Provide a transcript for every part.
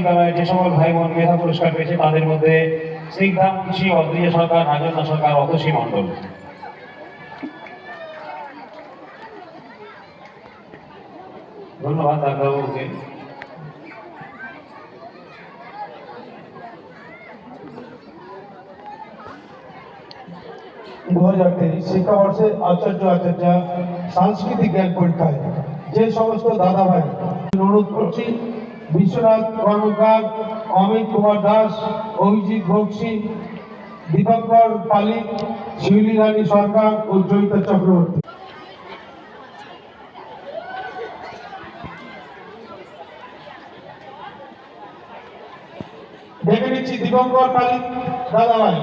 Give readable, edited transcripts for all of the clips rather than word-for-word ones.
বিদ্যালয়ে যে সকল ভাই বোন মেধা পুরস্কার পেয়েছে তাদের মধ্যে স্নিগ্ধা মুন্সি, অদ্রিজা সরকার, রাজন্না সরকার, অতসী মণ্ডল। ধন্যবাদ ডাক্তারবাবুকে। 2023 শিক্ষাবর্ষে আচার্য আচার্যা সাংস্কৃতিক জ্ঞান পরীক্ষায় যে সমস্ত দাদা ভাই অনুরোধ করছি, বিশ্বনাথ কর্মকার, অমিত কুমার দাস, অভিজিৎ বক্সি, দীপঙ্কর পালিক, শিউলি রানী সরকার ও জয়িতা চক্রবর্তী। দেখে নিচ্ছি দীপঙ্কর পালিক দাদা ভাই।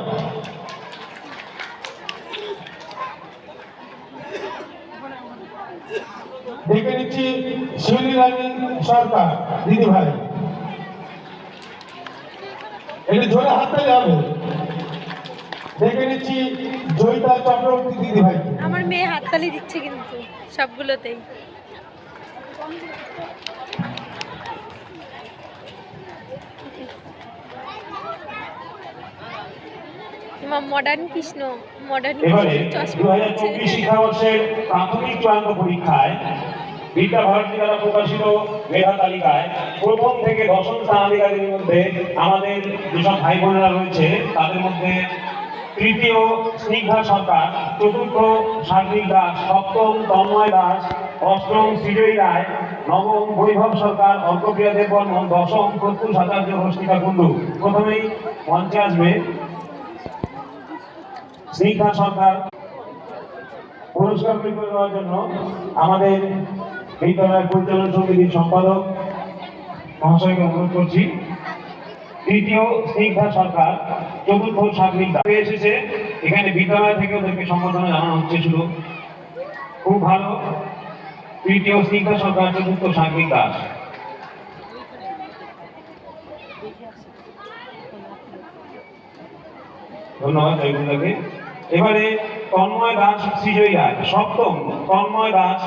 দেখে নিচ্ছি শিউলি রানী সরকার দিদি ভাই। একটু জোরে হাততালি হবে। দেখে নিচ্ছি জয়িতা চক্রবর্তী দিদি ভাই। আমার মেয়ে হাততালি দিচ্ছে কিন্তু সবগুলোতেই। মডার্ন কৃষ্ণ, মডার্ন এবারে 2024 শিক্ষাবর্ষের প্রাথমিক চূড়ান্ত পরীক্ষায় বিদ্যাভারতী দ্বারা প্রকাশিত মেধা তালিকায় প্রথম থেকে দশম স্থানাধিকারীদের মধ্যে আমাদের যেসব ভাই বোনেরা রয়েছে তাদের মধ্যে তৃতীয় স্নিগ্ধা সরকার, চতুর্থ সার্বিক দাস, সপ্তম তন্ময় দাস, অষ্টম সৃজয়ী রায়, নবম বৈভব সরকার, অর্কপ্রিয়া দেববর্মন, দশম প্রত্যুষ আচার্য হস্তিকা কুণ্ডু। প্রথমেই মঞ্চে আসবে স্নিগ্ধা সরকার। পুরস্কার বিতরণ দেওয়ার জন্য আমাদের বিদ্যালয়ের পরিচালন সমিতির সম্পাদক মহাশয়কে অনুরোধ করছি। তৃতীয় স্নিগ্ধা সরকার, চতুর্থ সার্বিক দাস এসেছে। এখানে বিদ্যালয় থেকে ওদেরকে সম্বোধনা জানানো হচ্ছে শুধু। খুব ভালো। তৃতীয় স্নিগ্ধা সরকার, চতুর্থ সার্বিক দাস। ধন্যবাদ জয়গুন্দাকে। এবারে তন্ময় দাস, সৃজয়ী রায়। সপ্তম তন্ময় দাস।